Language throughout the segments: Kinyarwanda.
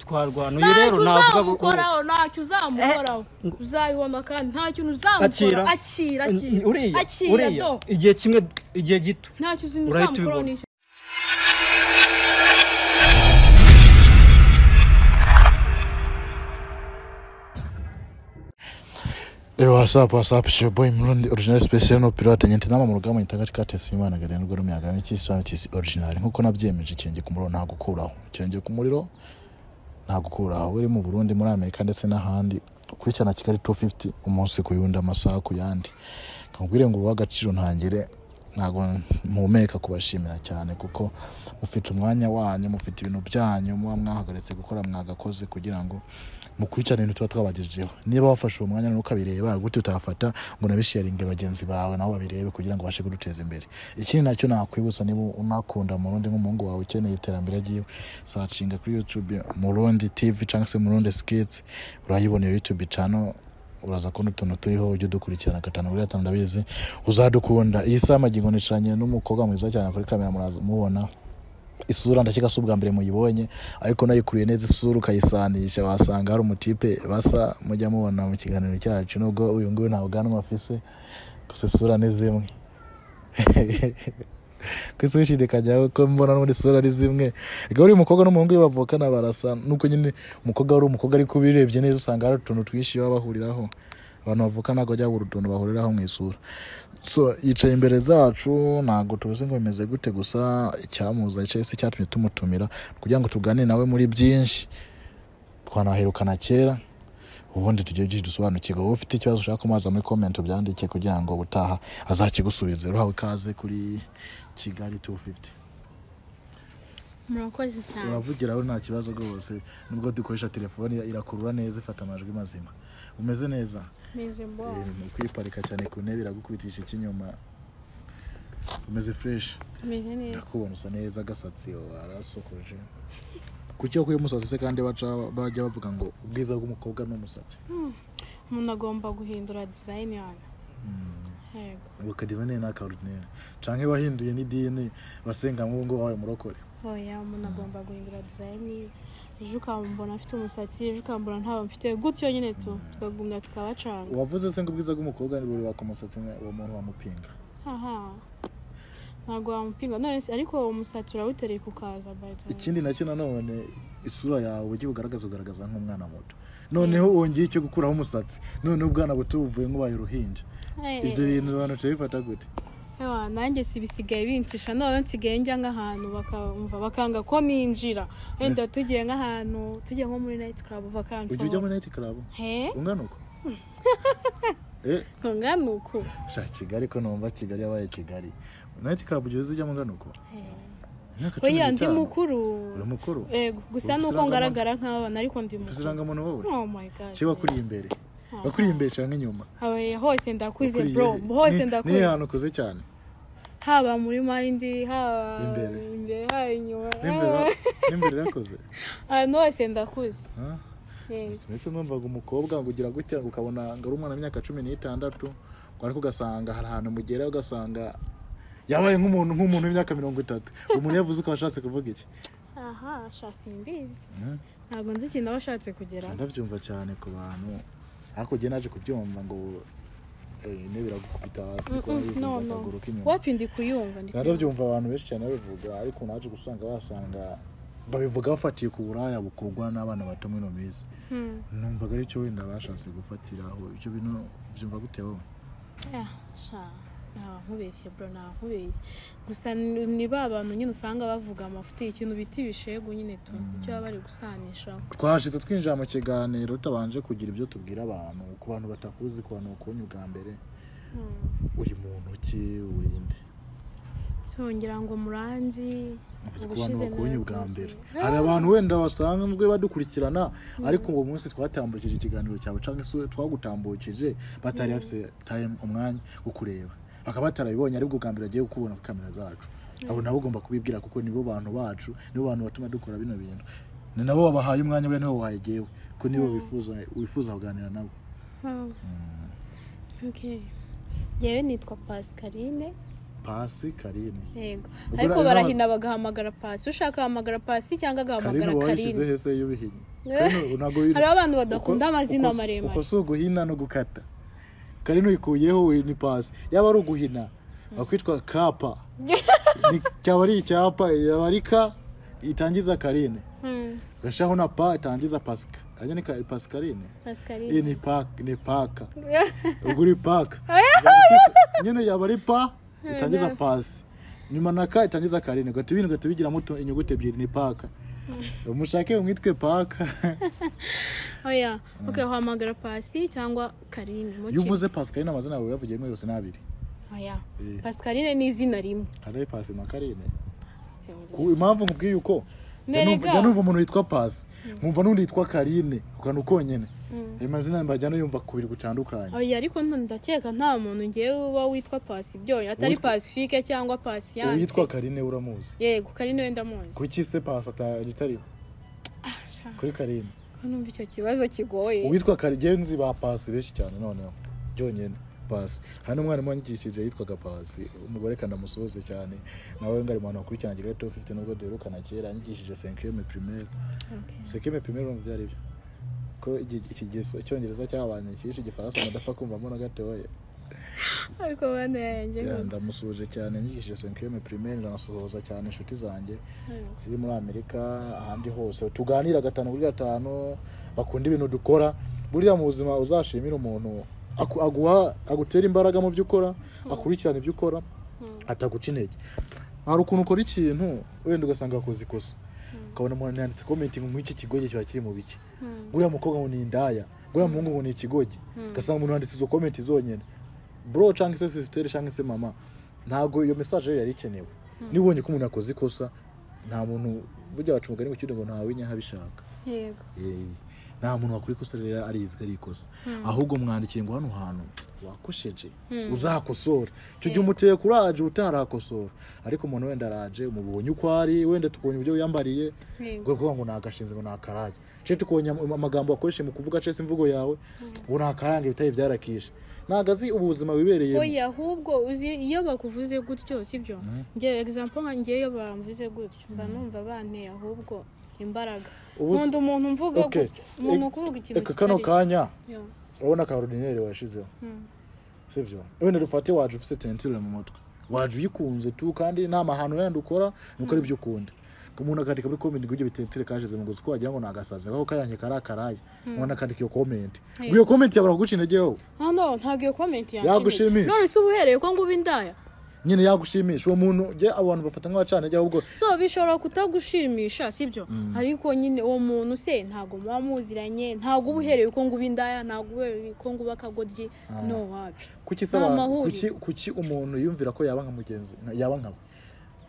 twarwana uyu rero navuga gukoraho ntacyo uzamukoraho uzabibona kandi nta kintu uzamukora akira uriya igihe kimwe igihe gito ntacyo uzamukora what's up, it's your boy Murundi original special no pirate nyente nama mu rugamba nyitanga katese Imana garene rwo rumyaga n'ikisi original nkuko nabyemeje ikenge ku muriro nta gukuraho ikenge ku muriro nta gukuraho uri mu Burundi muri Amerika ndetse n'ahandi kurikirana Kigali 250 umunsi kuyunda amasaha ku yandi nkubwire ngo uwagaciro ntangire ntago mpumeka kubashimira cyane kuko mufite umwanya wanyu mufite ibintu byanyu mwahagaritse gukora mwagakoze kugira ngo mukurikirane ibintu tuba twabagejejeho niba wafashe uwo mwanya nuko abireba gute utafata ngo nabisharinge bagenzi bawe nabo babirebe kugira ngo bashe kuduteza imbere ikindi nacyo nakwibutsa niba unakunda Murundi nk'umuhungu wawe ukeneye iterambere ryiwe searchinga kuri YouTube Murundi TV cyangwa se Murundi Skits urayibona YouTube channel uraza ko n'utuntu turiho ujye dukurikirana gatanu kuri gatanu ndabizi uzadukunda iyi sama gigonicanye n'umukobwa mwiza cyane kuri kamera muraza mubona isura ndakika subwa mbere muyibonye ariko nayikuriye neza isura ukayisanisha wasanga hari umutipe basa mujya mubona mu kiganiro cyacu nubwo uyu nguyu ntawe ganwa afise gusa isura ni zimwe kwisubishidikanya ko mbona no muri sura ari zimwe igari umukobwa n'umuhungu bavukana barasa nuko nyine umukobwa ari umukobwa ariko birebye neza usanga hari utuntu twishi bahuriraho abantu bavukana ko jya urutuntu bahuriraho mu isura so yicaye imbere zacu nago tubuze ngo bimeze gute gusa icyamuza yicaye se cyatumye tumutumira kugira ngo tuganire nawe muri byinshi twanaherukana kera ubundi tugiye dusobanukirwa wowe ufite ikibazo ushaka kumaza muri comment byandike kugira ngo butaha azakigusubize ruhawe kaze kuri Kigali 250 murakoze cyane uravugiraho nta kibazo rwose nubwo dukoresha telefone irakurura neza ifata amajwi mazima umeze neza meze mbo kwiparika cyane ku ntebe iragukubitisha ikinyuma umeze fresh meze neza ndakubona usa neza gasatsi warasokoje kuki okuye umusatsi se kandi bajya bavuga ngo ubwiza bw'umukobwa n'umusatsi umuntu agomba guhindura design yawe yego ukadizane na ordinaire canke wahinduye ni dini basenga ngo wawe murokore oya umuntu agomba guhindura design ejo ukambona afite umusatsi ejo ukambona ntawe mfite gutyo nyine tukagumya tukabacanga wavuze se ngo ubwiza bw'umukobwa ni buri wakamusatsi uwo muntu wamupinga ntago wamupinga none ariko umusatsi urawutereye kukaza bayita ikindi nacyo nanone isura yawe ugiye ugaragaza nk'umwana muto noneho wongeye icyo gukuraho umusatsi noneho ubwana buto buvuye nk'ubaye uruhinja ibyo bintu abantu bifata gute nanjye sibisigaye bincisha none nsigaye njya nk'ahantu bakamva bakanga ko ninjira wenda tugiye nk'ahantu tugiye nko muri night club vacancy ujya muri night club ungana uko ungana uko Kigali ko numva Kigali yabaye Kigali night club ujye ujya ungana uko oya ndi mukuru uri mukuru yego gusa nuko ngaragara nk'abana ariko ndi mukuru uziranga muntu wowe oh my god kiba kuri imbere bakuri imbere cyangwa inyuma hose ndakuze bro hose ndakuze ni hano kuze cyane haba muri mind haba imbere haba inyuma imbere yakoze hose ndakuze mbese numvaga umukobwa ngo ugira gutya ngo ukabona ngo ari umwana w'imyaka 16 ngo ariko ugasanga hari ahantu mugera ugasanga yabaye nk'umuntu w'imyaka 30 umuntu yavuze ko ashatse kuvuga iki shatse imbizi ntabwo nzi ikintu abashatse kugera ndavyumva cyane ku bantu ariko je naje kubyumva ngo nebira gukubita hasi ko yiziza akaguru k'inyuma wapindi kuyumva ndavyumva abantu benshi cyane babivuga ariko naje gusanga basanga babivuga bafatiye ku buraya bukogwa n'abana bato muri no mizi numvaga ari cyo wenda bashatse gufatiraho ibyo bintu byumva gute wowe nkubeshye bro nkubeshye gusa ni abantu nyine usanga bavuga amafuti ikintu biti bishego nyine tu icyo baba bari gusanisha twashitse twinjira mu kiganiro utabanje kugira ibyo tubwira abantu ku bantu batakuzi ku bantu bakonye ubwa mbere uri muntu ki urinde ngira ngo muranzi abantu bakonye ubwa mbere hari abantu wenda basanzwe badukurikirana ariko uwo munsi twatambukije ikiganiro cyawe cyangwa se twagutambukije batari afise time umwanya wo kureba bakaba batarabibonye aribwo bwa mbere agiye gukubona ku kamera zacu abo nabo ugomba kubibwira kuko nibo bantu bacu nibo bantu batuma dukora bino bintu ni nabo babahaye umwanya we nibo wayegewe ko nibo wifuza kuganira nabo okay yewe nitwa Pascaline Pasi Karine yego ariko barahina bagahamagara Pasi ushaka hamagara Pasi cyangwa agahamagara Karine hese y'ubihinye hari abantu badakunda amazina maremare uko so guhina no gukata Karine uyikuyeho ni Pasi yaba ari uguhina bakwitwa Kapa ni cyaba ari icyapa yabarika itangiza Karine gashaho na pa itangiza Pasika ajya ni Pascaline ni paka uguri paka nyine yaba ari pa itangiza Pasi nyuma naka itangiza Karine gato ibintu gato bigira muto inyuguti ebyiri ni paka umushake umwitwe paka oya okay hamagara Pasi cyangwa Karine muke yuvuze Pascaline amazina yawe yavugiyemo yose nabiri oya Pascaline ni izina rimwe hari Pasi na Karine ku impamvu nkubwiye uko numva umuntu witwa Pasi mwumva n'undi yitwa Karine ukana ukonyene amazina mbajyana yumva kubiri gutandukanye oya ariko ndakeka nta muntu ngiye uba witwa Pasi byo atari Pacifique cyangwa Patience witwa Karine uramuzi yego Karine wenda muzi kuki se Pasi atariho kuri Karine numva icyo kibazo kigoye witwa Karigenzi ba Pasi benshi cyane noneho byonyene Pasi hano umwana mwanyigishije yitwaga Pasi umugore kandi amusoze cyane nawe ngari mwana wakurikirana gire top 50 nubwo derukana kera yanyigishije 5e primaire okay 5e primaire umva byari byo ko ikigeso cyongereza cyabanye kishi gifaransa madafa kumvamo na gatoya ariko bane yanjye ndamusuje cyane yanyigishije 5e primaire ndanasohoza cyane inshuti zanjye ziri muri Amerika ahandi hose tuganira gatano kuri gatano bakunda ibintu dukora buriya mu buzima uzashimira umuntu agutera imbaraga mu byo ukora akurikirana ibyo ukora ataguca intege hari ukuntu ukora ikintu wenda ugasanga wakoze ikosa ukabona umuntu yanditse comment ngo iki kigoge kiba kiri mu biki buriya mukobwa ngo ni indaya buriya muhungu ngo ni ikigoge ugasanga umuntu yanditse izo comment zonyene bro cyangwa se sister cyangwa se mama ntago iyo message yari ikenewe nibonye ko umuntu akoze ikosa nta muntu burya bacu mugari mu cyudo ngo ntawe nyahabishaka yego nta muntu wakuri kuserera arizi ari ikosa ahubwo mwandikiye ngo hano hantu wakosheje uzakosora cyo gihe umuteye kuraje utarakosora ariko umuntu wenda araje umubonye uko ari wenda tukubonye ibyo yambariye ngo nagashinze ngo nakaraye cyo tukubonye amagambo akoreshe mu kuvuga cese imvugo yawe ngo nakarange bitaye byarakishe nagazi ubuzima wibereye oya ahubwo uzi iyo bakuvuze gutyo sibyo ngiye example ngiye iyo bamvuze gutyo mba numva banteye ahubwo imbaraga nkunda umuntu mvuga gutyo umuntu kuvuga ikintu kano kanya urabona ka ordinaire washizeho sivyo wenda dufate waje ufite tentile mu mutwe waje uyikunze tu kandi nta mahano yandi ukora nuko ari byo ukunda umuntu akandika muri comment guje bitentile kashize mu guzi ko wagira ngo nagasaze aho kayanye karakaraye umuntu akandika iyo comment iyo comment yabara kuguca intege wowe no ntago iyo comment yagushimisha none se ubuhereye ko nguba indaya nyine yagushimisha uwo muntu je abantu bafata nk'abacane je ahubwo so bishobora kutagushimisha sibyo ariko nyine uwo muntu se ntago muba muziranye ntago ubuhereye ko nguba indaya ntago ubuhereye ko nguba akagoryi no wapi kuki umuntu yumvira ko yaba nka mugenzi yaba nkawe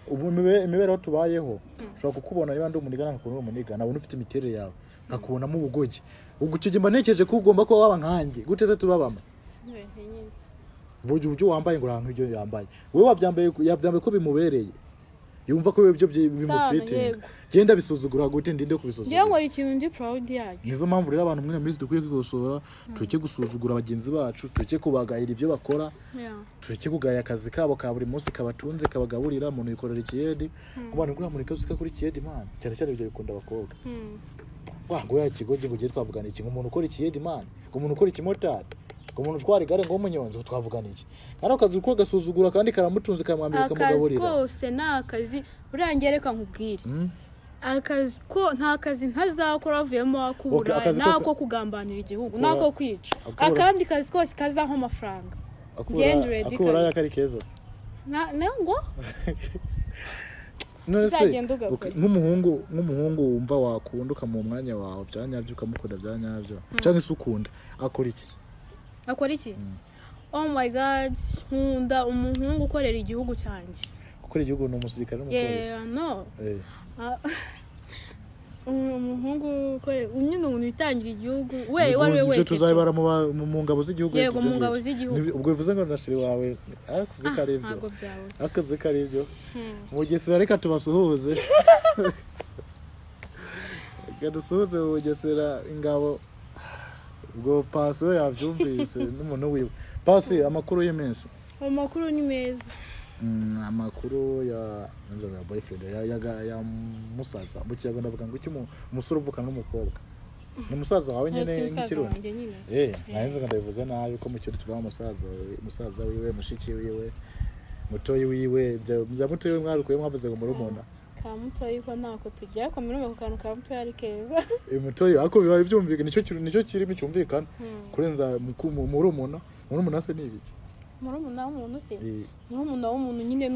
ubu imibereho tubayeho ushobora kukubona niba ndi umunigana nkakubona umuniga nabona ufite imiterere yawe nkakubonamo ubugogi ubwo icyo gimba nekeje ko ugomba ko waba nkanjye guteze tubabama buryo wambaye ngo ranka ibyo yambaye wowe yabyambaye ko bimubereye yumva ko ibyo bimufite genda bisuzugura gute ndinde kubisuzugura je ngo ikintu ndi proud yacu nizo mpamvu rero abantu mwe muri dukwiye kwikosora tuke gusuzugura abagenzi bacu tuke kubagayira ibyo bakora tuke kugaya akazi kabo ka buri munsi kabatunze kabagaburira umuntu yikorera ikiyedi kubana ngura muri kazi kuri ikiyedi man cyane cyane ibyo bikunda abakobwa ngo ya kigoje ngo giye twavugana iki umuntu ukora ikiyedi man umuntu ukora ikimotari umuntu twari gare ngo umunyonzi twavugana iki kandi akazi uko gasuzugura kandi karamutunze kamwambira kamugaburira akazi kose nakazi urangereka nkubwire akazi ko nta kazi ntazakora avuyemo akubura nako kugambanira igihugu nako kwica akandi kazi kose kazaho amafaranga akubura yakari keza ngo nose nk'umuhungu wumva wakunduka mu mwanya wawe byanyabyo ukamukunda byanyabyo cyangwa se ukunda akora iki oh my god nkunda umuhungu ukorera igihugu cyanjye ukora igihugu no umusirikare n'umupolisi no umuhungu ukorera unyine umuntu witangira igihugu we wari wese tuzabara mu ngabo z'igihugu yego mu ngabo z'igihugu ubwo bivuze ngo nashiri wawe akazi karibyo mu Bugesera reka tubasuhuze gadusuhuze mu Bugesera ingabo ubwo Pasi yabyumvise n'umuntu wiwe Pasi amakuru y'iminsi amakuru ni meza amakuru ya boyfriend ya musaza mu kiyago ndavuga ngo iki umusore uvukana n'umukobwa ni musaza wawe nyene nk'ikirundi nahenze ndabivuze nabi ko mu cyuri tuva musaza wiwe mushiki wiwe mutoyi wiwe bya mutoyi mwarukuye mwavuze ngo murumuna ka mutoyi ko nako tujya ko muri mu kantu ka mutoyi ari keza mutoyi ako biba byumvikana nicyo kirimo cyumvikana kurenza murumuna se nibiki murumuna w'umuntu se murumuna w'umuntu nyine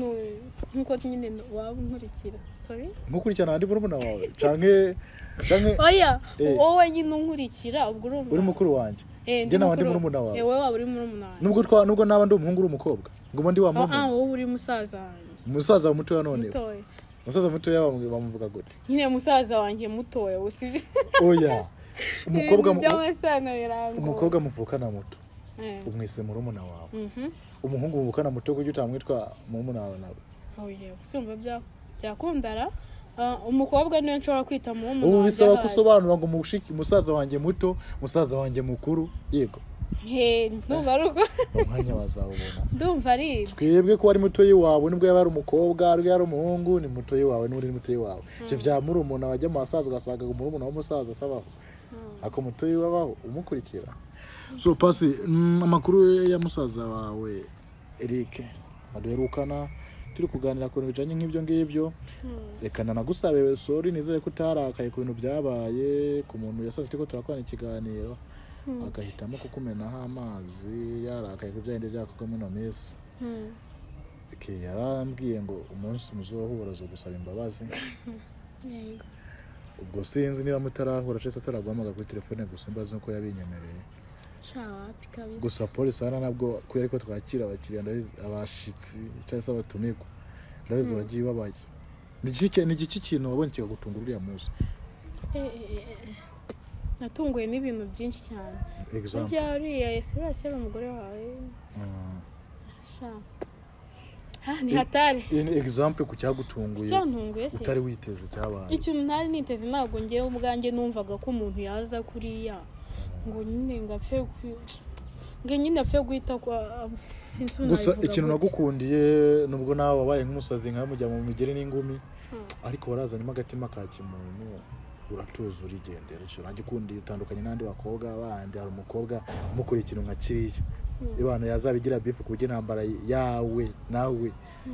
nkuko nyine waba unkurikira sorry nkukurikirana andi murumuna wawe canke oya wowe nyine unkurikira ubwo uri mukuru wanje nje nawandi murumuna wawe wowe waba uri murumuna wawe nubwo naba ndi umuhungu uri umukobwa ngo ndi wa murumuna wowe uri musaza wanjye musaza mutoya none musaza mutoya bamuvuga gute nyine musaza wanjye mutoya usibi oya umukobwa muvukana muto umwise murumuna wawe umuhungu muvukana muto kujya utamwitwa murumuna wawe nawe oya usumva byakundara umukobwa niwe nshobora kwita murumuna wawe ubu bisaba kusobanura ngo musaza wanjye muto musaza wanjye mukuru yego ndumva ari uko umwanya wazawubona ndumva ari twebwe ko ari mutoyi wawe nubwo yaba ari umukobwa ari ari umuhungu ni mutoyi wawe n'uri mutoyi wawe ivyo vya murumuna wajya mu basaza ugasanga murumuna w'umusaza sabaho ako mutoyi wabaho umukurikira so pasi amakuru ya musaza wawe Eric aduherukana turi kuganira ku bintu bijanye nk'ibyo ngibyo reka nanagusabe sorry nizere ko utarakaye ku bintu byabaye ku muntu yasaze tiko turakorana ikiganiro agahitamo kukumenaho amazi yarakaye ku byahinde byakorwa muri no minsi yarambwiye ngo umunsi muzohura zo gusaba imbabazi ubwo sinzi niba mutarahura cyese ataragwamaga kuri telefone gusa mbaze uko yabinyemereye gusa polisi hano nabwo kubera ko twakira abakiriya abashitsi cyangwa se abatumirwa ndabizi bagiye babaye ni iki kintu wabonye kigagutungura uriya munsi natunguye n'ibintu byinshi cyane burya uriya yesi umugore wawe ni hatari ni example ku cyagutunguye utari witeze cyabaye ikintu ntari niteze ntabwo ngewe ubwanjye numvaga ko umuntu yaza kuriya ngo nyine ngapfe guhita kwa gusa ikintu nagukundiye nubwo nawe wabaye nk'umusazi nka mujya mu migere n'ingumi ariko warazanyemo agatima ka kimuntu uratuza urigendera cyo nagikundiye utandukanye n'andi bakobwa bandi hari umukobwa umukora ikintu nka kiriya ibana yazabigira bifu kujye ntambara yawe nawe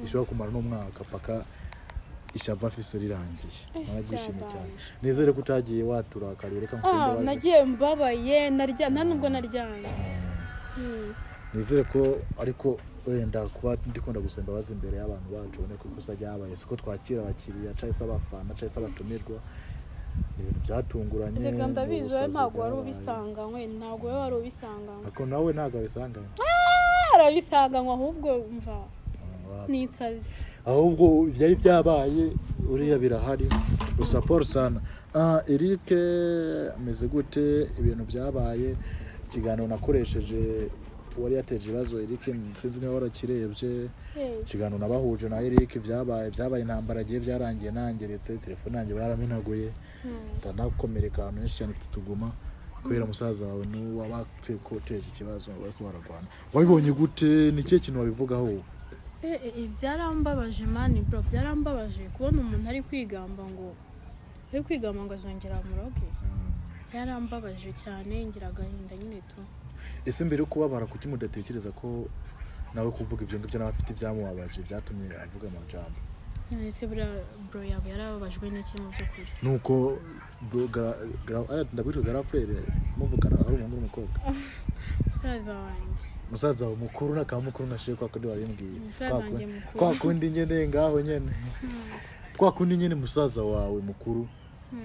ishobora kumara n'umwaka paka ishava afise rirangiye naragishimye cyane nizere ko utagiye watura akarere kamusenda nagiye mbabaye nta nubwo naryanye nizere ko ariko wenda kuba ndikunda gusemba bazi imbere y'abantu bacu ubone ko ikosa ryabaye siko twakira abakiriya cyangwa se abafana cyangwa se abatumirwa ibintu byatunguranye reka ndabizi ntabwo wari ubisanganywe ntabwo wari ubisanganywe ako nawe ntabwo abisanganywe arabisanganywe ahubwo mva nitsazi ahubwo byari byabaye uriya birahari gusa Paul sana Eric ameze gute ibintu byabaye ikiganiro nakoresheje wari yateje ibibazo Eric sinzi niba warakirebye ikiganiro nabahuje na Eric byabaye intambara giye byarangiye nangeretse telefone yanjye baramenaguye ndanakomereka ahantu henshi cyane mfite tuguma kubera musaza wawe n'uwabakwiye koteje ikibazo bariko baragwana wabibonye gute ni cyo kintu wabivugaho byarambabaje mani bro byarambabaje kubona umuntu ari kwigamba ngo azongera muroge byarambabaje cyane ngira agahinda nyine to ese mbere yo kubabara kuki mudatekereza ko nawe kuvuga ibyo ngibyo n'abafite ibyamubabaje byatumye avuga amajambo ese bro yabo yarababajwe n'ikintu cyo kuri nuko ndabwira garafrere muvugana ari umuhungu n'umukobwa musaza wawe mukuru n'akamukuru nashire kwa kundi wabimbwiye kwa kundi nyene ngaho nyene kwa kundi nyene musaza wawe mukuru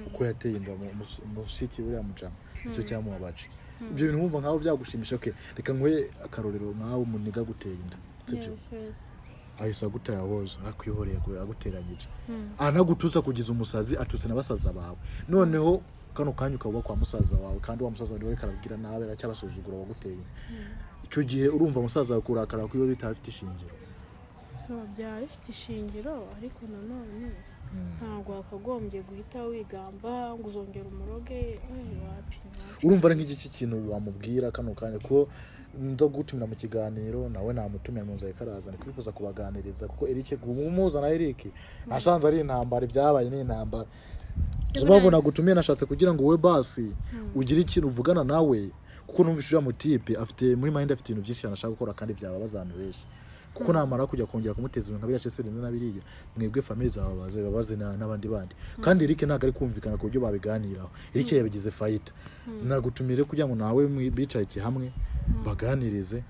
uko yateye inda musiki buriya mujama icyo cyamubabaje ibyo bintu wumva nkaho byagushimisha reka nkwe akarorero nkaho umuniga guteye inda sibyo ahisa gutayahoza akwihoreye aguteranyije anagutuza kugiza umusazi atutse nabasaza bawe noneho kano kanya ukaba kwa musaza wawe kandi wa musaza wawe karabwira nawe aracyabasuzugura waguteye icyo gihe urumva musaza wawe kurakara ko iyo bitafite ishingiro byari bifite ishingiro ariko nanone ntabwo wakagombye guhita wigamba ngo uzongera umuroge wapi urumva ari nk'iki kintu wamubwira kano kanya ko ndo gutumira mu kiganiro nawe namutumira mu nzira ikaraza kwifuza kubaganiriza kuko Eric gumuza na Eric nashanze ari intambara byabaye ni intambara zibavuna gutumira nashatse kugira ngo we basi ugire ikintu uvugana nawe kuko numvishije mu type afite muri mind afite ibintu byinshi anashaka gukora kandi byababaza abantu benshi kuko namara kujya kongera kumuteza ibintu nkabira cese birenze nabiriya mwebwe family zababaze babaze n'abandi bandi kandi Eric ntago ari kumvikana ku buryo babiganiraho Eric yabigize fight nagutumire kugira ngo nawe bicaye hamwe baganirize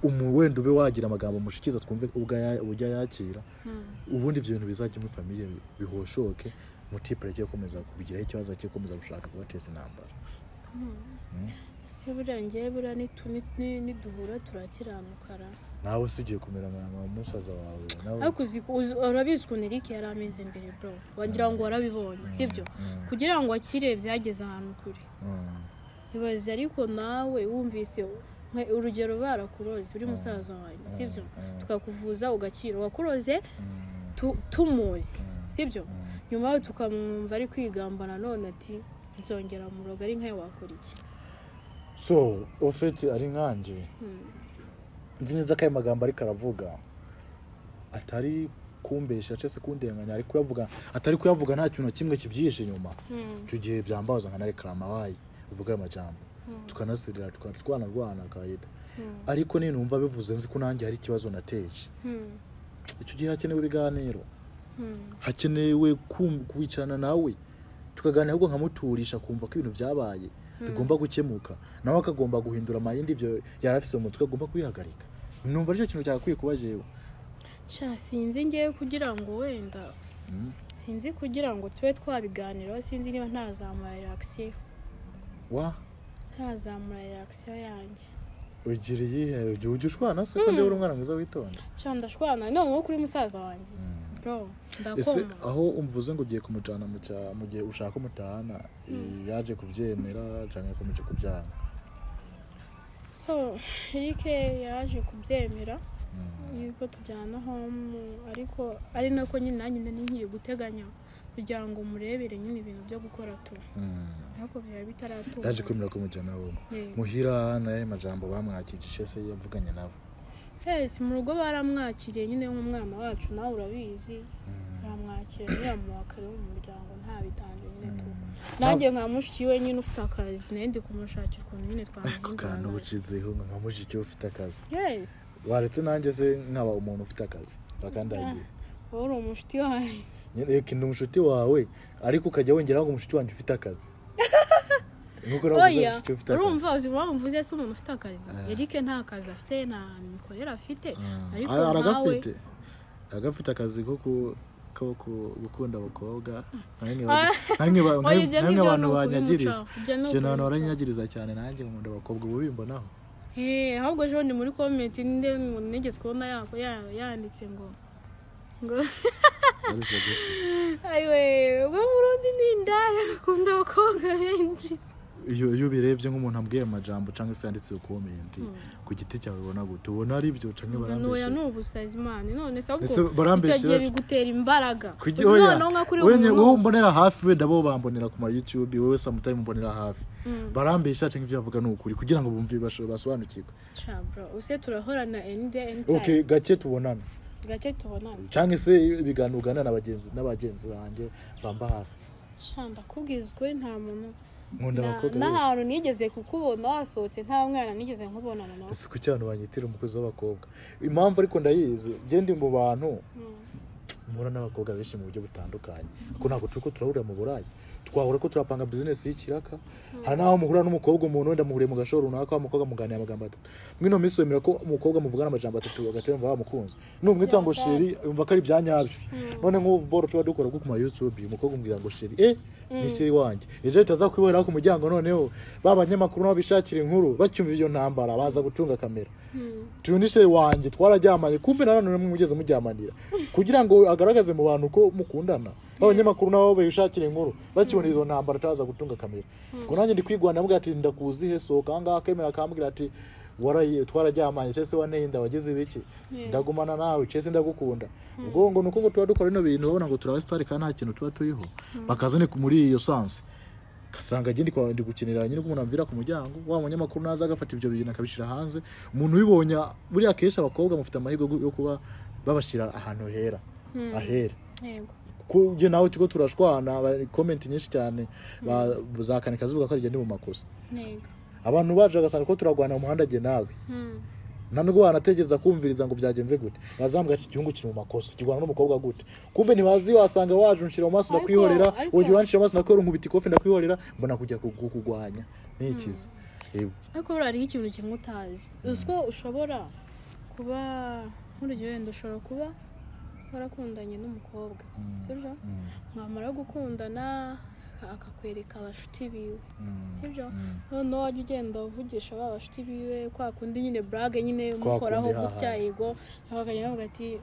wenda ube wagira amagambo mushikiza twumve ubwa yakira ubundi ibyo bintu bizajya muri family bihoshoke mutipre cyo komeza kubigiraho ikibazo cyo komeza gushaka kubateza intambara se burangiye bura ni duhura turakiranukara nawe usigiye kumera nka musaza wawe nawe ariko urabizi ukuntu Eric yari ameze imbere bro wagira ngo warabibonye sibyo kugira ngo akire byageze ahantu kuri ibaze ariko nawe wumvise urugero barakuroze uri musaza wanjye sibyo tukakuvuza ugakira wakuroze tumuzi sibyo nyuma tukamumva ari kwigambana none ati nzongera muroga ari nkayo wakora iki so ofete ari nkanje nzi neza ko ayo magambo ariko aravuga atari kumbesha cese kundenganya ariko kuyavuga atari kuyavuga nta kintu kimwe kibyishe nyuma cyo gihe byambaza nka reklama wayi uvuga ayo majambo tukanasirira twanarwana kaida ariko ni numva bivuze nzi ko nanjye hari ikibazo nateje icyo gihe hakenewe ibiganiro hakenewe kubicarana nawe tukaganira ahubwo nkamuturisha kumva ko ibintu byabaye bigomba gukemuka nawe akagomba guhindura amayindi ivyo yarafise mu mutwe agomba kubihagarika numva ari cyo kintu cyakwiye kuba jewe sinzi ngiye kugira ngo wenda sinzi kugira ngo tube twabiganiraho sinzi niba ntazamura reaction ntazamura reaction yanjye ugiriye ujye ushwana se ko ndebura umwana mwiza witonda ndashwana none kuri musaza wanjye bro ese aho umvuze ngo ugiye kumujana mu gihe ushaka umutahana yaje kubyemera cyangwa akomeje kubyanga so Eric yaje kubyemera yuko tujyana home ariko ari nako nyine nanjye nkiri guteganya kugira ngo murebere nyine ibintu byo gukora tu ariko byari bitaratura yaje kwemera ko mujana home muhira naye majambo bamwakije se yavuganye nabo mu rugo baramwakiriye nyine nk'umwana wacu nawe urabizi baramwakira yamuwakare mu muryango nta bitanje nyine tu nanjye nka mushiki we nyine ufite akazi nende kumushakira ukuntu nyine twamugana kandi ubucizeho nka mushiki we ufite akazi waretse nanjye se nkaba umuntu ufite akazi bakandagiye uri umushiti wawe nyine ndi umushiti wawe ariko ukajya wongeraho ngo umushiti wanjye ufite akazi oya urumva uzima mvuze se umuntu ufite akazi Eric nta kazi afite nta mikorera afite ariko nawe agafite akazi ko gukunda abakobwa nkamwe abantu banyagiriza je none baranyagiriza cyane nanjye nkunda abakobwa ubu bimbonaho ahubwo ejo ni muri comment ninde nigeze kubona yako yanditse ngo ayiwe ubwo murundi n'indaya akunda abakobwa benshi iyo birebye nk'umuntu ambwiye amajambo cyangwa se yanditse comment ku giti cyawe ubona gute ubona ari byo cyangwa barambesha no ubusazi imana none se ubwo icyo bigutera imbaraga none nka kuri wowe mbonera hafi wenda bo bambonera ku ma YouTube wowe sometime mbonera hafi barambesha cyangwa ibyo bavuga n'ukuri kugira ngo bumve basobanukirwe bro use turahorana anytime okay gake tubonana cyangwa se ibiganiro ugana n'abagenzi banjye bamba hafi shanda kubwizwe nta muntu nkunda abakobwa n'ahantu nigeze kukubona wasohotse nta mwana nigeze nkubonana nawe ese ku cyane banyitira umukozi w'abakobwa impamvu ariko ndayizi gende mu bantu mura n'abakobwa benshi mu buryo butandukanye ko ntabwo turiko turahurira mu burayi twahura ko turapanga business y'ikiraka hari naho muhura n'umukobwa umuntu wenda muhuriye mu gashoro runaka umukobwa muganira amagambo atatu mwino minsi wemera ko umukobwa muvugana amajambo atatu agatemva bamukunze n'umwita ngo sheri umva ko ari byanyabyo none nk'ubu boro tuba dukora ku ma YouTube umukobwa umbwira ngo sheri ni sheri wanjye ejo itaza kwibora ku muryango noneho babanyamakuru nabo bishakira inkuru bacyumva iyo ntambara baza gutunga kamera tuyundi sheri wanjye twarajyamanye kumbe nanone mugeze mujyamanira kugira ngo agaragaze mu bantu ko mukundana abanyamakuru nabo bayishakira inkuru bakibona izo ntambara taza gutunga kamera ngo nanjye ndi kwigwana mbwa ati ndakuzi he soka anga kamera kambwira ati waraye twarajyamanye cyese wanenda wageze biki ndagumana nawe cyese ndagukunda ubwo ngo nuko ngo tuba dukora no bintu babona ngo turaba star kandi nta kintu tuba turiho bakazane muri iyo sanse kasanga agenda ndi gukinira nyine umuntu amvira ku muryango wa munyamakuru naza agafata ibyo bintu akabishira hanze umuntu ubibonye buri akesha abakobwa mufite amahirwe yo kuba babashira ahantu hera ahera yego kuje nawe tuko turashwana comment nyinshi cyane bazakanika zivuga ko ari ndi mu makosa yego abantu baje gasanga ko turagwana mu muhanda je nawe nubwo banategereza kumviriza ngo byagenze gute bazambwa ati igihungu kiri mu makosa kigwana n'umukobwa gute kumbe ntibazi wasanga waje unshira mu maso ndakwihorera wogira unshira mu maso ndakwihorera nkubita ikofe ndakwihorera mbona kujya kugwanya nikiza ariko bari ikintu kimwe utazi uziko ushobora kuba nk'urugendo ushobora kuba warakundanye n'umukobwa sibyo mwamara gukundana akakwereka abashuti biwe sibyo noneho wajya ugenda uvugisha abashuti biwe kwa kundi nyine brage nyine mukoraho gutya yego abaganya bavuga ati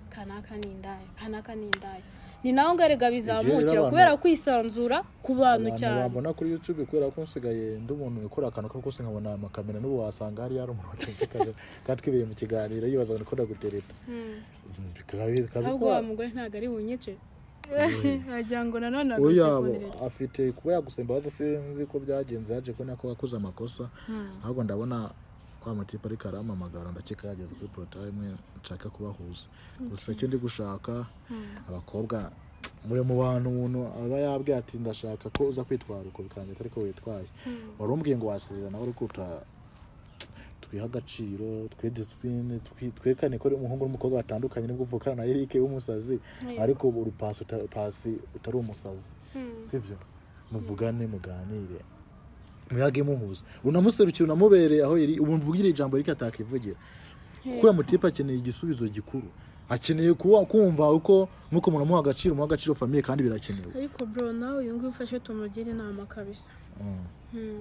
kanaka nindaye ni naho ngarega bizamukira kubera kwisanzura ku bantu cyane babona kuri YouTube kubera ko nsigaye ndumuntu ukora akantu ko kose nkabona amakamera n'ubu wasanga hari umuntu watenze katwibere mu kiganiro yibaza ngo nikora gutereta kabisa wa mugore ntago ari bunyice ajyango nanone afite kuba yagusembaza sinzi ko byagenze yaje ko nako wakoze amakosa ahubwo ndabona kwa mutipa ari karamamagara ndakeka yageze kuri portail imwe nshaka kubahuza gusa cyo ndi gushaka abakobwa muri mu bantu umuntu aba yabwiye ati ndashaka ko uza kwitwara uko bikanjye ariko witwaye warumbwiye ngo wasirira nawe rukuta twiha agaciro twekane ko umuhungu n'umukobwa batandukanye nibwo uvukana na Eric w'umusazi ariko uri pasi utari umusazi sivyo muvugane muganire muyage muhuza unamuserukira unamubereye aho iri ubumvugire ijambo Eric atakivugira kuko mutipa akeneye igisubizo gikuru akeneye kumva uko nuko umuntu amuha agaciro famille kandi birakenewe ariko bro nawe yungu ufashe tumugire inama kabisa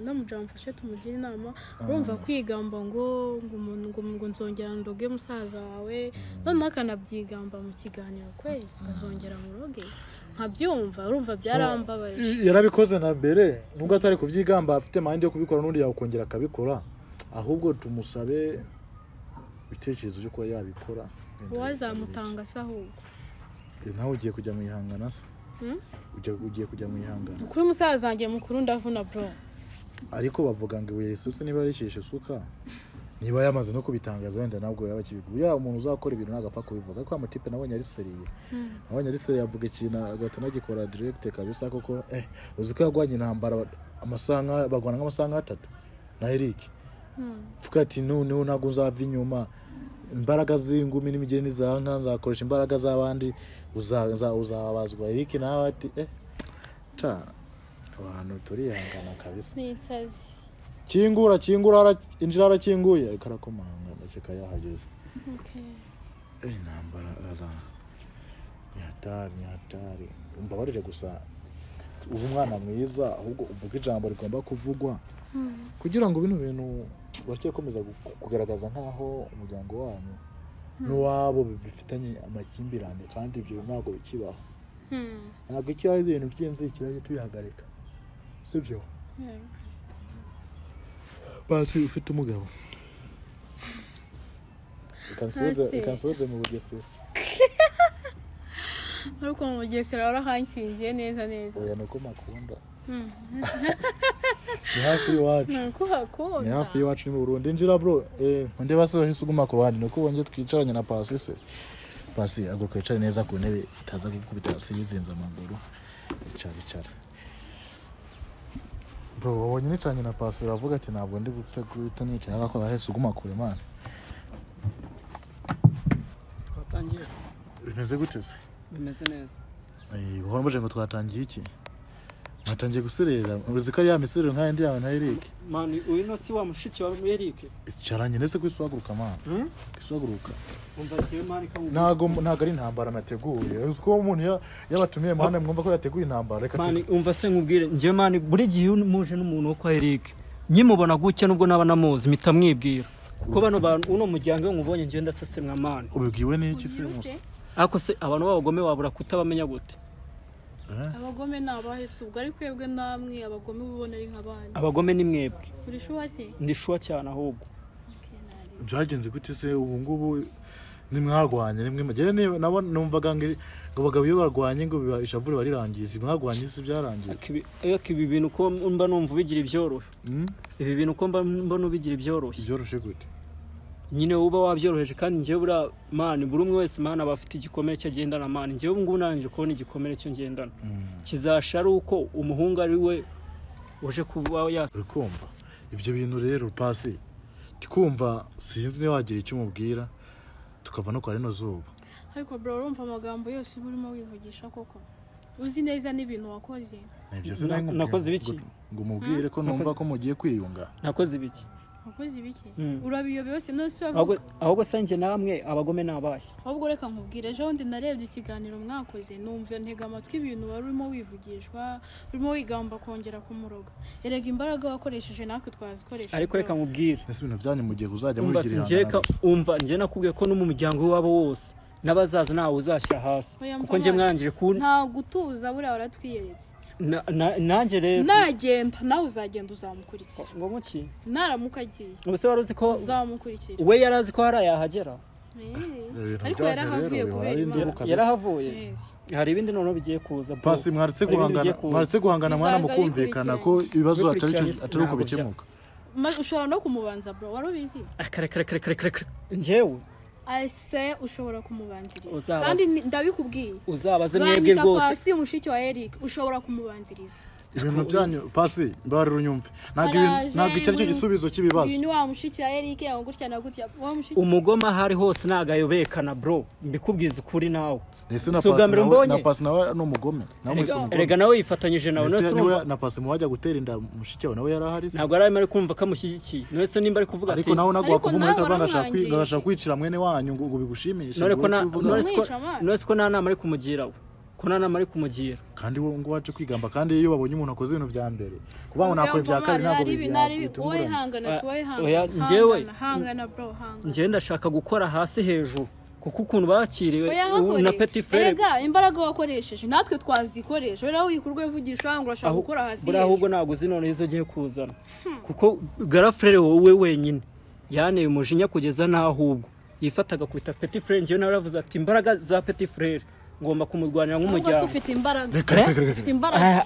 namuja mfashe tumugire inama urumva kwigamba ngo umuntu ngo nzongera ndoge musaza wawe none akanabyigamba mu kiganiro kwe ngazongera muroge nkabyumva urumva byarambabaje yarabikoze na mbere nubwo atari kuvyigamba afite mind yo kubikora n'undi yakongera akabikora ahubwo tumusabe bitekerezo cyo kuba yabikora wazamutanga saho nawe ugiye kujya mu ihangana se ugiye kujya mu ihangana kuri musaza wanjye mukuru ndavuna bro ariko bavuga ngo Yesu niba arisheshe suka niba yamaze no kubitangaza wenda nabwo yaba kibiguye umuntu uzakora ibintu nagapfa kubivuga ariko amutipe nabonye ari seriye avuga ikintu agatana gikora direct kabisa koko uziko yagwanye intambara amasaha bagwana nk'amasaha 3 na Eric fuka ati none nago nzava inyuma imbaraga z'ingumi n'imigere nizanka nzakoresha imbaraga z'abandi uzabazwa Eric nawe ati abantu turihangana kabisa nitsazi kingura injira arakinguye ariko arakomanga ndakeka yahageze intambara nyatari umbabarire gusa ubu mwana mwiza ahubwo uvuga ijambo rigomba kuvugwa kugira ngo bino bintu bashye komeza kugaragaza nkaho umuryango wanyu n'uwabo bifitanye amakimbirane kandi ibyo ntabwo bikibaho ntabwo icyo ibintu by'inzikiranye tubihagarika sibyo basi ufite umugabo ikansoze mu Bugesera ariko mu Bugesera warahankingiye neza oya nuko makunda ni hafi iwacu ni mu Burundi njira bro nde basoje isuguma ku ruhande nuko bonje twicaranye na Pasi se Pasi aguruka yicara neza ku ntebe itaza gukubita hasi yizenza amaguru icara bro wabonye nicanye na Pasi uravuga ati ntabwo ndi gupfa guhita nicara agakora hese uguma kure man twatangiye bimeze gute se bimeze neza uhora muje ngo twatangiye iki natangiye guserera uzi ko ari ya miserero nkaye ndi yawe na Eric man uyu no si wa mushiki wa Eric icaranye nese kwiswaguruka man kwiswaguruka umva kiyo man ka ntago ari intambara nateguye uziko umuntu yabatumiye man mwumva ko yateguye intambara reka man umva se nkubwire ngiye man buri gihe muje n'umuntu wo kwa Eric nyimubona gucye nubwo naba namuzi mitamwibwira kuko bano bantu uno muryango nkubonye ngiye ndasesemwa man ubibwiwe n'iki se musa ako se abantu babagome wabura kutabamenya gute abagome nabahise ubwo ari kwebwe namwe abagome bubona ari nk'abandi abagome ni mwebwe uri shuwa se ndi shuwa cyane ahubwo byagenze gute se ubu ngubu nimwarwanye nimwe magene nabo numvaga ngo bagabo iyo barwanye ngo ishavure barirangiza mwagwanye isi byarangiye ibi bintu ko mba numva bigira ibyoroshye ibi bintu ko mba nubigira ibyoroshye gute nyine uba wabyoroheje kandi njye bura man buri umwe wese man abafite igikomere cyo agendana man njye ubu ngubu nanje kubona igikomere cyo ngendana kizashara uko umuhungu ari we uje kuba yakumva ibyo bintu rero pasi tikumva sinzi ne wagira icyo umubwira tukava no kwa rino zuba ariko bro urumva amagambo yose burimo wivugisha koko uzi neza n'ibintu wakoze nakoze ibiki ngo umubwire ko numva ko mugiye kwiyunga nakoze ibiki urabiyobe yose nose ahubwo sanjye namwe abagome nabaye ahubwo reka nkubwire ejo ndi narebye ikiganiro mwakoze numva ntega amatwi ibintu warimo wivugishwa urimo wigamba kongera kumuroga erega imbaraga wakoresheje natwe twazikoresha ariko reka nkubwire ese ibintu byanyu mugiye kuzajya mubigira njeka umva nje nakubwiye ko no mu muryango wabo wose n'abazaza nawe uzashya hasi kuko nje mwangire nta gutuza buriya waratwiyeretse nanjye rero nagenda nawe uzagenda uzamukurikira ngo muki naramuka agiye ubuse waruzi ko uzamukurikira we yarazi ko hari yahagera ariko yarahavuye yarahavuye hari ibindi none bigiye kuza pasi mwaretse guhangana mwana mukumvikana ko ibibazo atari uko bikemuka ushobora no kumubanza bro warubizi kare njyewe ase ushobora kumubanziriza kandi ndabikubwiye uzabaze mwebwe rwose pasi umushiki wa Eric ushobora kumubanziriza ibintu byanyu pasi mbarira unyumve ntabwo icyo aricyo gisubizo cy'ibibazo ibintu wa mushiki wa Eric yawo gutya na gutya wa mushiki umugoma hari hose nagayobekana bro mbikubwiza ukuri nawe ese na pasi nawe no mugome erega nawe yifatanyije nawe na pasi muwajya gutera inda mushiki wawe nawe yarahari ntabwo ari ari kumva kamushyigikiye nese nimba ari kuvuga ati ariko nawe nagwa kuvuma ngashaka kwicira mwene wanyu ngo bigushimishe none ko nta nama ari kumugira ko nta nama ari kumugira kandi wo ngo waje kwigamba kandi iyo babonye umuntu akoze ibintu bya mbere kuba ngo nakora ibya kabiri ntabwo wowe hangana hangana bro hangana njye ndashaka gukora hasi hejuru kuko ukuntu bakiriwe na petit frère erega imbaraga wakoresheje natwe twazikoresha rero wikurwe vugisha ngo urashaka gukora hasi buri ahubwo nago zinone izo giye kuzana kuko gara frère wowe wenyine yaneye umujinya kugeza n'ahubwo yifataga kwita petit frère njye naravuze ati imbaraga za petit frère ngomba kumurwanira nk'umujyamo ufite imbaraga ufite imbaraga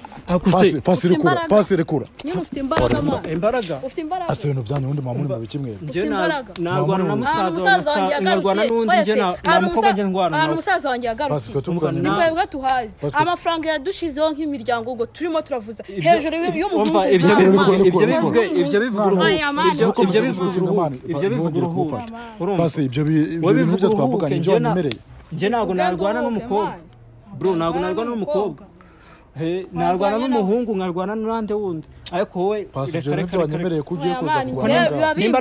pasi rekura nyine ufite imbaraga ufite imbaraga ase ibintu byanyu undi mamuri mu bikimwe narwana na musaza wanjye n'undi nje na mukobwa nje ndwana umusaza wanjye yagarutse nibwo tuhazi amafaranga yadushizeho nk'imiryango ngo turimo turavuza hejuru y'umuvugo ibyo bivuga uruhu pasi ibyo bintu byo twavuganye ibyo wanyemereye nje ntago narwana n'umukobwa bro ntago narwana n'umukobwa narwana n'umuhungu nkarwana n'andi wundi ariko wowe reka wanyemereye ko ugiye kuza nimba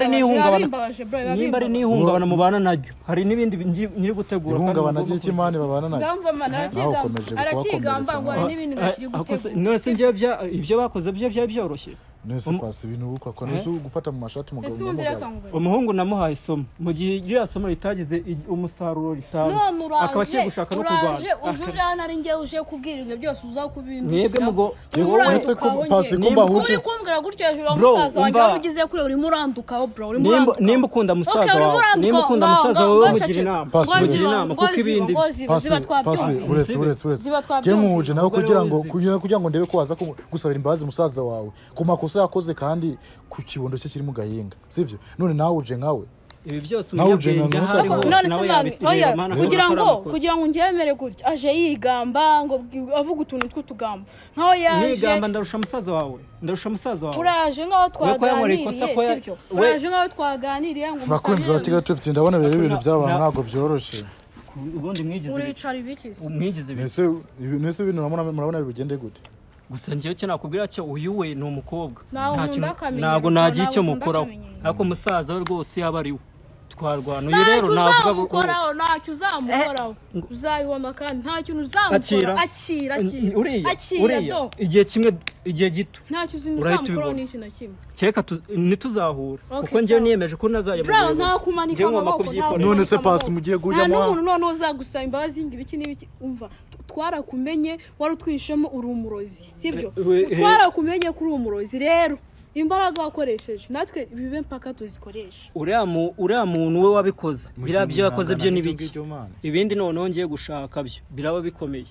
ari n'ihungabana mubana naryo hari n'ibindi nyiri gutegura ihungabana ry'ikimani babana naryo arakigamba ngo hari n'ibindi ngakiri gutegura nose nje ibyo bakoze byo byoroshye nese pasi ibintu ukako nese gufata mu mashati umugabo umuhungu namuhaye isomo mu gihe iriya somo ritagize umusaruro ritanga akaba agiye gushaka no kurwana uje hano ari njye uje kubwira ibyo byose uzakubintu mwebwe mugo nese ko pasi kumba uri kumbwira gutyo hejuru umusaza wanjye warugize kure urimo urandukaho bro urimo uranduka nimba ukunda musaza wawe nimba ukunda musaza wawe mugira inama kuko ibindi ziba twabyumvise uretse kemuhuje nawe kugira ngo ndebe ko waza gusabira imbabazi musaza wawe kumakosa yakoze kandi ku kibondo cye kiri mu gahinga sivyo none nawe uje nkawe ibi byose umunyabwenge hari hose nawe yabitirira kugira ngo ngemere gutya aje yigamba ngo avuga utuntu tw'utugamba nkaho yaje nigamba ndarusha musaza wawe uraje ngaho twaganiriye sivyo uraje ngaho twaganiriye ngo bakunze bakiga tufite ndabona bere ibintu by'abantu ntago byoroshe ubundi mwigize uricara ibiki mwigize nese ibintu murabona bigende gute gusa njyewe cyo nakubwira cyo uyu we ni umukobwa ntago nagiye icyo mukoraho ariko musaza we rwose yaba ari we twarwana uyu rero navuga gukoraho ntacyo uzamukoraho uzabibona kandi nta kintu uzamukora akira uriya igihe gito ntacyo uzamukoraho n'iki na kimwe cyeka ntituzahura kuko njyewe niyemeje ko nazajya mu buyobozi nta kumanika amaboko none se pasi mugiye kujya nta n'umuntu none uzagusaba imbabazi ibiki n'ibiki umva twarakumenye wari utwishemo uri umurozi sibyo twarakumenye kuri umurozi rero imbaraga wakoresheje natwe bibe mpaka tuzikoresha. uriya muntu we wabikoze biriya byo yakoze byo n'ibiki ibindi noneho ngiye gushaka byo biraba bikomeye.